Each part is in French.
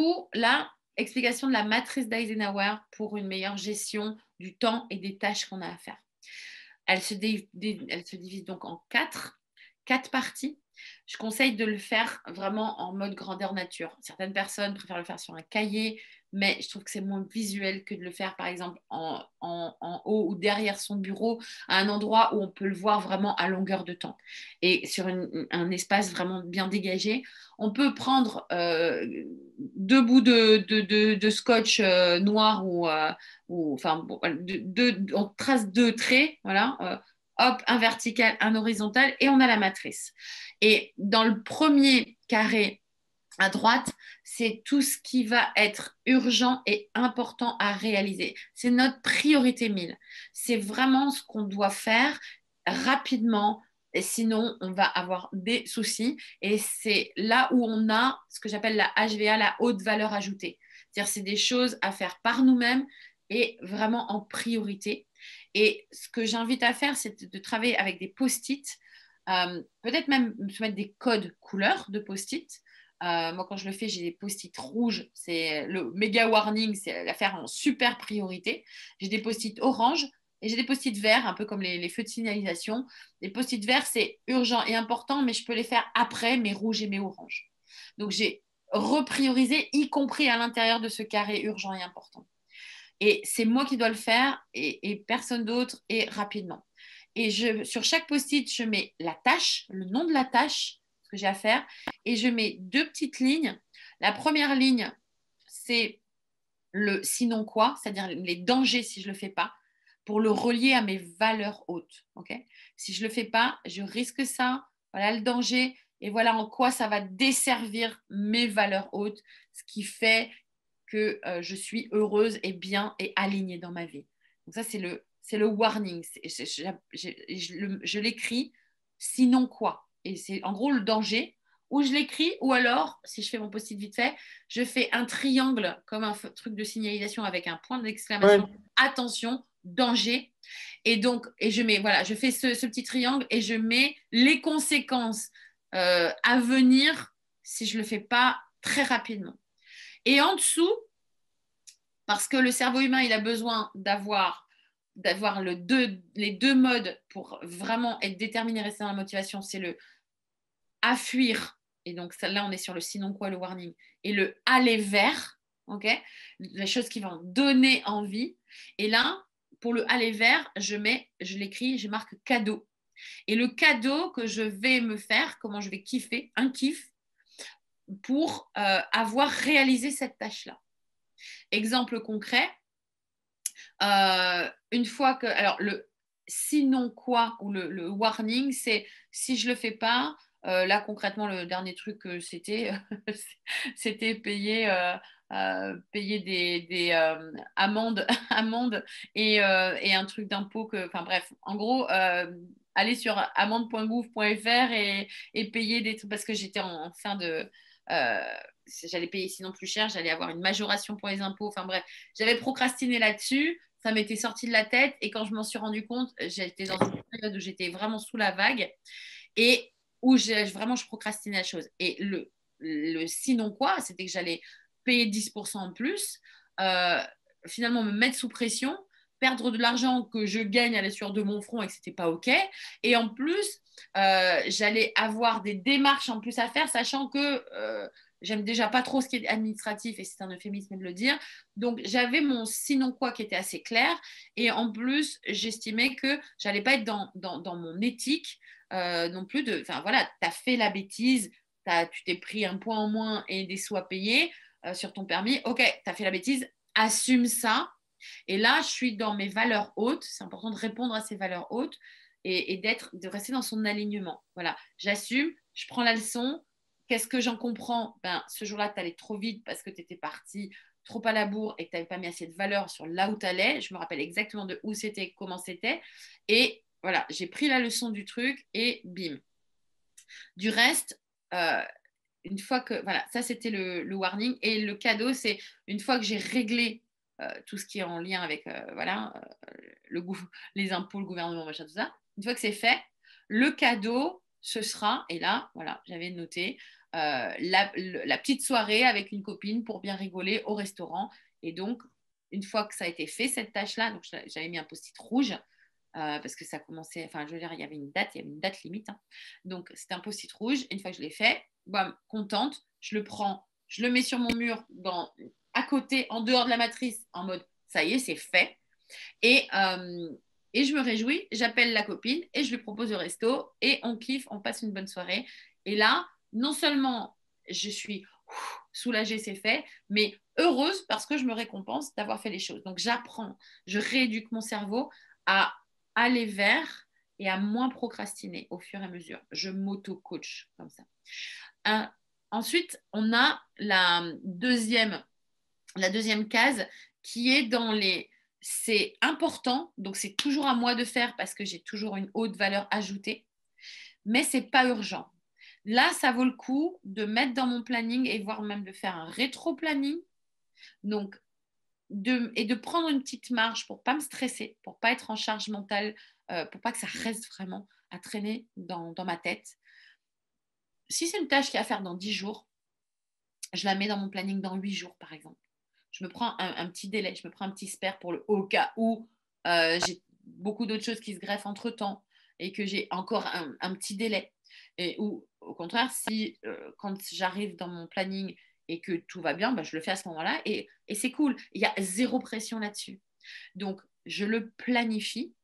coup, là, explication de la matrice d'Eisenhower pour une meilleure gestion du temps et des tâches qu'on a à faire. Elle se divise donc en quatre parties. Je conseille de le faire vraiment en mode grandeur nature. Certaines personnes préfèrent le faire sur un cahier, mais je trouve que c'est moins visuel que de le faire, par exemple, en haut ou derrière son bureau, à un endroit où on peut le voir vraiment à longueur de temps et sur un espace vraiment bien dégagé. On peut prendre deux bouts de scotch noir ou enfin, bon, on trace deux traits, voilà. Hop, un vertical, un horizontal, et on a la matrice. Et dans le premier carré à droite, c'est tout ce qui va être urgent et important à réaliser. C'est notre priorité 1000. C'est vraiment ce qu'on doit faire rapidement, et sinon on va avoir des soucis. Et c'est là où on a ce que j'appelle la HVA, la haute valeur ajoutée. C'est-à-dire c'est des choses à faire par nous-mêmes et vraiment en priorité. Et ce que j'invite à faire, c'est de travailler avec des post-it, peut-être même se mettre des codes couleurs de post-it. Moi, quand je le fais, j'ai des post-it rouges. C'est le méga warning, c'est l'affaire en super priorité. J'ai des post-it orange et j'ai des post-it verts, un peu comme les feux de signalisation. Les post-it verts, c'est urgent et important, mais je peux les faire après mes rouges et mes oranges. Donc, j'ai repriorisé, y compris à l'intérieur de ce carré urgent et important. Et c'est moi qui dois le faire et personne d'autre et rapidement. Et sur chaque post-it, je mets la tâche, le nom de la tâche, ce que j'ai à faire, et je mets deux petites lignes. La première ligne, c'est le sinon quoi, c'est-à-dire les dangers si je ne le fais pas, pour le relier à mes valeurs hautes. Okay, si je ne le fais pas, je risque ça, voilà le danger, et voilà en quoi ça va desservir mes valeurs hautes, ce qui fait que je suis heureuse et bien et alignée dans ma vie. Donc ça, c'est le warning. Je l'écris, sinon quoi. Et c'est en gros le danger, ou je l'écris, ou alors, si je fais mon post-it vite fait, je fais un triangle comme un truc de signalisation avec un point d'exclamation. Ouais. Attention, danger. Et donc, voilà, je fais ce petit triangle et je mets les conséquences à venir si je ne le fais pas très rapidement. Et en dessous, parce que le cerveau humain, il a besoin d'avoir les deux modes pour vraiment être déterminé et rester dans la motivation, c'est le à fuir, et donc là on est sur le sinon quoi, le warning, et le aller vers, ok, les choses qui vont donner envie. Et là, pour le aller vers, je l'écris, je marque cadeau. Et le cadeau que je vais me faire, comment je vais kiffer, un kiff, pour avoir réalisé cette tâche-là. Exemple concret, une fois que. Alors, le sinon quoi, ou le warning, c'est si je ne le fais pas. Là, concrètement, le dernier truc que c'était payer des amendes, amendes et un truc d'impôt que. Enfin, bref, en gros. Aller sur amende.gouv.fr et payer des trucs parce que j'étais en fin de. euh, J'allais payer sinon plus cher, j'allais avoir une majoration pour les impôts. Enfin bref, j'avais procrastiné là-dessus, ça m'était sorti de la tête et quand je m'en suis rendu compte, j'étais dans une période où j'étais vraiment sous la vague et où vraiment je procrastinais la chose. Et le sinon quoi, c'était que j'allais payer 10% en plus, euh, finalement me mettre sous pression, perdre de l'argent que je gagne à la sueur de mon front et que c'était pas OK. Et en plus, j'allais avoir des démarches en plus à faire, sachant que j'aime déjà pas trop ce qui est administratif et c'est un euphémisme de le dire. Donc j'avais mon sinon quoi qui était assez clair et en plus j'estimais que j'allais pas être dans mon éthique non plus de, enfin voilà, tu as fait la bêtise, tu t'es pris un point en moins et des sous à payer sur ton permis, ok, tu as fait la bêtise, assume ça. Et là, je suis dans mes valeurs hautes, c'est important de répondre à ces valeurs hautes et de rester dans son alignement. Voilà, j'assume, je prends la leçon. Qu'est-ce que j'en comprends? Ben, ce jour-là, tu allais trop vite parce que tu étais parti trop à la bourre et que tu n'avais pas mis assez de valeur sur là où tu allais. Je me rappelle exactement de où c'était, comment c'était. Et voilà, j'ai pris la leçon du truc et bim. Du reste, euh, une fois que, voilà, ça c'était le warning. Et le cadeau, c'est une fois que j'ai réglé tout ce qui est en lien avec, voilà, le goût, les impôts, le gouvernement, machin, tout ça, une fois que c'est fait, le cadeau, ce sera, et là, voilà, j'avais noté la petite soirée avec une copine pour bien rigoler au restaurant. Et donc, une fois que ça a été fait, cette tâche-là, donc j'avais mis un post-it rouge parce que ça commençait, enfin, je veux dire, il y avait une date limite. Hein. Donc, c'était un post-it rouge. Une fois que je l'ai fait, bam, contente, je le prends, je le mets sur mon mur à côté, en dehors de la matrice, en mode, ça y est, c'est fait. Et, euh, et je me réjouis, j'appelle la copine et je lui propose le resto et on kiffe, on passe une bonne soirée. Et là, non seulement je suis soulagée, c'est fait, mais heureuse parce que je me récompense d'avoir fait les choses. Donc j'apprends, je rééduque mon cerveau à aller vers et à moins procrastiner au fur et à mesure. Je m'auto-coach comme ça. Euh, Ensuite, on a la deuxième case qui est dans les c'est important, donc c'est toujours à moi de faire parce que j'ai toujours une haute valeur ajoutée, mais c'est pas urgent. Là, ça vaut le coup de mettre dans mon planning et voire même de faire un rétro-planning. Donc, et de prendre une petite marge pour pas me stresser, pour pas être en charge mentale, pour pas que ça reste vraiment à traîner dans ma tête. Si c'est une tâche qui a à faire dans 10 jours, je la mets dans mon planning dans 8 jours, par exemple. Je me prends un petit délai, je me prends un petit spare pour le au cas où j'ai beaucoup d'autres choses qui se greffent entre-temps et que j'ai encore un petit délai. Ou au contraire, si quand j'arrive dans mon planning et que tout va bien, bah, je le fais à ce moment-là et c'est cool. Il y a zéro pression là-dessus. Donc, je le planifie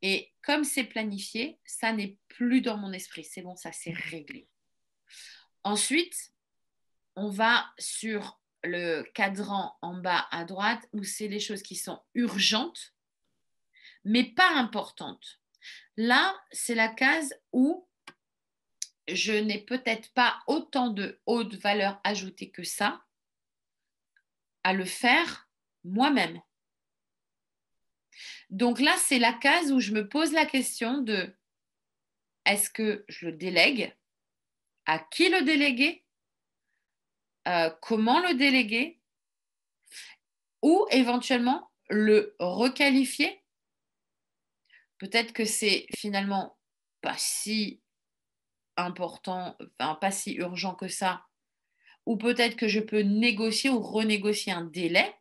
et comme c'est planifié, ça n'est plus dans mon esprit. C'est bon, ça s'est réglé. Ensuite, on va sur le cadran en bas à droite où c'est les choses qui sont urgentes, mais pas importantes. Là, c'est la case où je n'ai peut-être pas autant de haute valeur ajoutée que ça à le faire moi-même. Donc là, c'est la case où je me pose la question de est-ce que je le délègue? À qui le déléguer? Comment le déléguer? Ou éventuellement le requalifier. Peut-être que c'est finalement pas si important, enfin pas si urgent que ça, ou peut-être que je peux négocier ou renégocier un délai,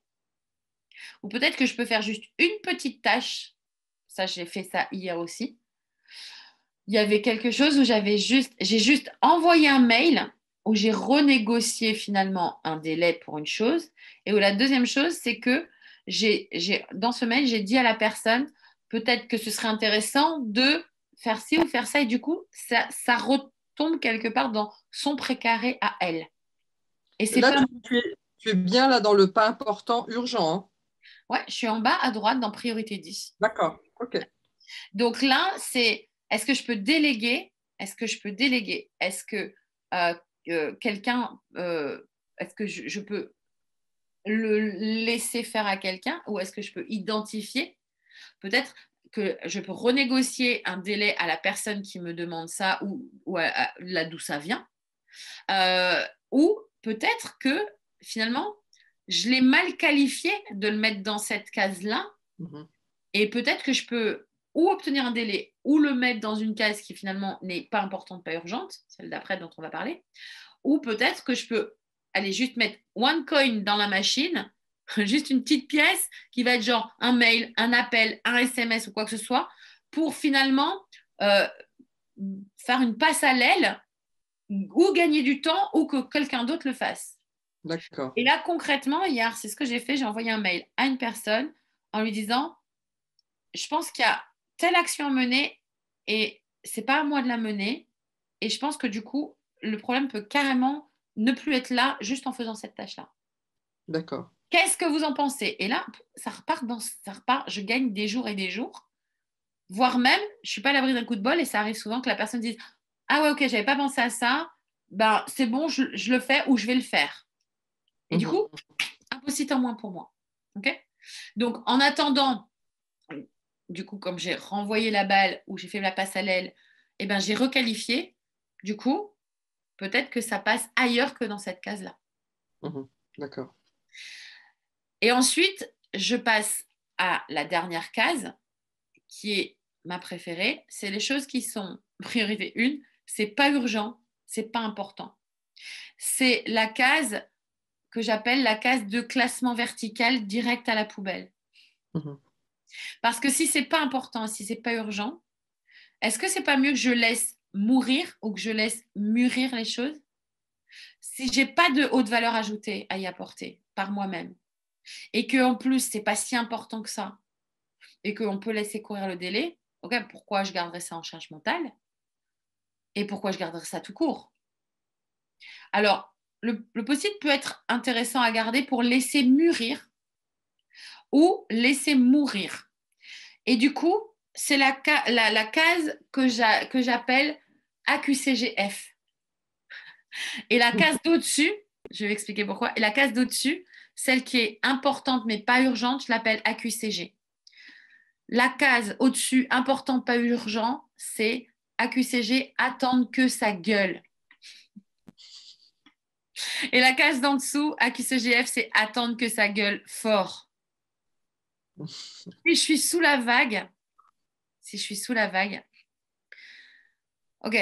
ou peut-être que je peux faire juste une petite tâche. Ça, j'ai fait ça hier aussi. Il y avait quelque chose où j'ai juste envoyé un mail où j'ai renégocié finalement un délai pour une chose, et où la deuxième chose, c'est que dans ce mail, j'ai dit à la personne, peut-être que ce serait intéressant de faire ci ou faire ça, et du coup, ça retombe quelque part dans son précaré à elle. Et c'est Là, pas... tu es bien là dans le pas important urgent. Hein. Ouais, je suis en bas à droite dans priorité 10. D'accord, ok. Donc là, c'est est-ce que je peux déléguer? Est-ce que je peux déléguer? Est-ce que quelqu'un, est-ce que je peux le laisser faire à quelqu'un ou est-ce que je peux identifier? Peut-être que je peux renégocier un délai à la personne qui me demande ça ou là d'où ça vient. Ou peut-être que finalement, je l'ai mal qualifié de le mettre dans cette case-là Mhm. et peut-être que je peux ou obtenir un délai ou le mettre dans une case qui finalement n'est pas importante, pas urgente, celle d'après dont on va parler, ou peut-être que je peux aller juste mettre one coin dans la machine, juste une petite pièce qui va être genre un mail, un appel, un SMS ou quoi que ce soit, pour finalement euh, faire une passe à l'aile ou gagner du temps ou que quelqu'un d'autre le fasse. D'accord. Et là, concrètement, hier, c'est ce que j'ai fait. J'ai envoyé un mail à une personne en lui disant je pense qu'il y a telle action à mener et c'est pas à moi de la mener. Et je pense que du coup, le problème peut carrément ne plus être là juste en faisant cette tâche-là. D'accord. Qu'est-ce que vous en pensez? Et là, ça repart, je gagne des jours et des jours, voire même, je suis pas à l'abri d'un coup de bol et ça arrive souvent que la personne dise ah ouais, ok, j'avais pas pensé à ça, ben c'est bon, je le fais ou je vais le faire. Et du coup, Mhm. un post-it en moins pour moi. Ok. Donc, en attendant, du coup, comme j'ai renvoyé la balle ou j'ai fait la passe à l'aile, eh ben, j'ai requalifié. Du coup, peut-être que ça passe ailleurs que dans cette case-là. Mhm. D'accord. Et ensuite, je passe à la dernière case, qui est ma préférée. C'est les choses qui sont priorité 1, c'est pas urgent, c'est pas important. C'est la case que j'appelle la case de classement vertical direct à la poubelle. Mhm. Parce que si c'est pas important, si c'est pas urgent, est-ce que c'est pas mieux que je laisse mourir ou que je laisse mûrir les choses si j'ai pas de haute valeur ajoutée à y apporter par moi-même et que en plus c'est pas si important que ça et qu'on peut laisser courir le délai, ok, pourquoi je garderais ça en charge mentale et pourquoi je garderais ça tout court? Alors, le post-it peut être intéressant à garder pour laisser mûrir ou laisser mourir. Et du coup, c'est la case que j'appelle AQCGF. Et la case d'au-dessus, je vais expliquer pourquoi, et la case d'au-dessus, celle qui est importante mais pas urgente, je l'appelle AQCG. La case au-dessus, important, pas urgent, c'est AQCG, attendre que ça gueule. Et la case d'en dessous, AQCGF, c'est attendre que ça gueule fort. Si je suis sous la vague, ok,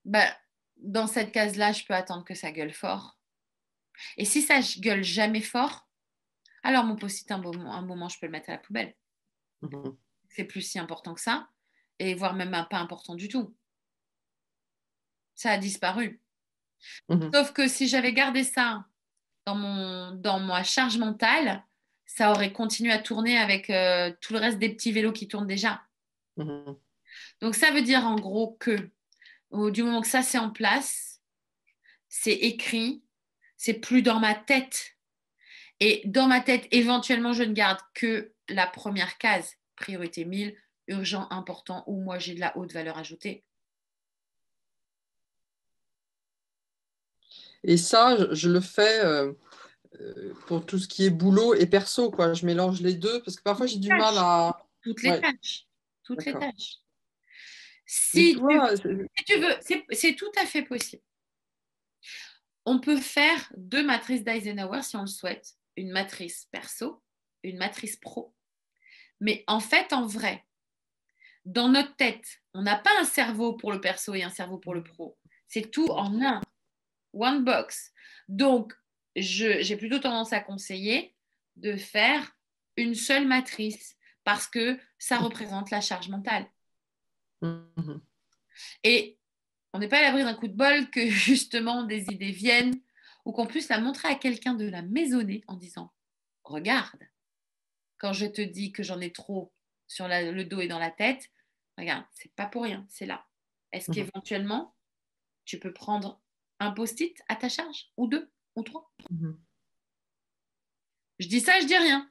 bah, dans cette case-là, je peux attendre que ça gueule fort. Et si ça gueule jamais fort, alors mon post-it, un moment, je peux le mettre à la poubelle. Mhm. C'est plus si important que ça, et voire même pas important du tout. Ça a disparu. Mhm. Sauf que si j'avais gardé ça dans ma charge mentale, ça aurait continué à tourner avec tout le reste des petits vélos qui tournent déjà. Mhm. Donc ça veut dire en gros que du moment que ça c'est en place, c'est écrit, c'est plus dans ma tête. Et dans ma tête, éventuellement, je ne garde que la première case, priorité 1000, urgent, important, où moi j'ai de la haute valeur ajoutée. Et ça, je le fais pour tout ce qui est boulot et perso, quoi. Je mélange les deux parce que parfois j'ai du mal Tâches, à. toutes les Ouais, tâches, toutes les d'accord. tâches. Mais Si tu, toi, si tu veux, c'est tout à fait possible. On peut faire deux matrices d'Eisenhower si on le souhaite, une matrice perso, une matrice pro. Mais en fait, en vrai, dans notre tête, on n'a pas un cerveau pour le perso et un cerveau pour le pro. C'est tout en un, one box. Donc, j'ai plutôt tendance à conseiller de faire une seule matrice parce que ça représente la charge mentale. Mhm. Et on n'est pas à l'abri d'un coup de bol que justement des idées viennent ou qu'on puisse la montrer à quelqu'un de la maisonnée en disant regarde, quand je te dis que j'en ai trop sur le dos et dans la tête, regarde, c'est pas pour rien, c'est là. Est-ce Mhm. qu'éventuellement, tu peux prendre un post-it à ta charge, ou deux, ou trois? Mhm. Je dis ça, je dis rien.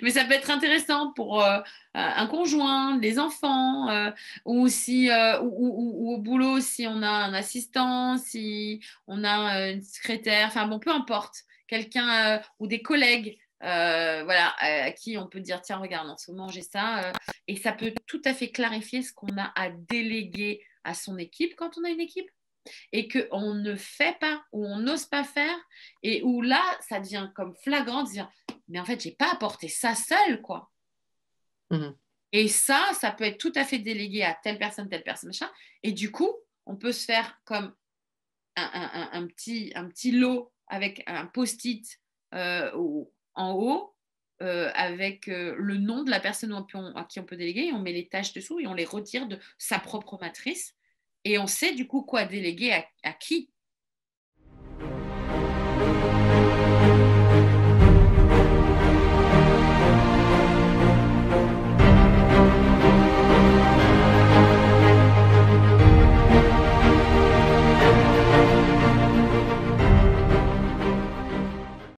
Mais ça peut être intéressant pour un conjoint, les enfants, ou, si, ou au boulot, si on a un assistant, si on a une secrétaire, enfin bon, peu importe, quelqu'un ou des collègues. Voilà, à qui on peut dire tiens regarde en ce moment j'ai ça et ça peut tout à fait clarifier ce qu'on a à déléguer à son équipe quand on a une équipe et qu'on ne fait pas ou on n'ose pas faire et où là, ça devient comme flagrant de dire mais en fait, j'ai pas apporté ça seul, quoi. Mhm. Et ça peut être tout à fait délégué à telle personne, machin. Et du coup, on peut se faire comme un petit lot avec un post-it en haut avec le nom de la personne à qui on peut déléguer et on met les tâches dessous et on les retire de sa propre matrice et on sait du coup quoi déléguer à qui.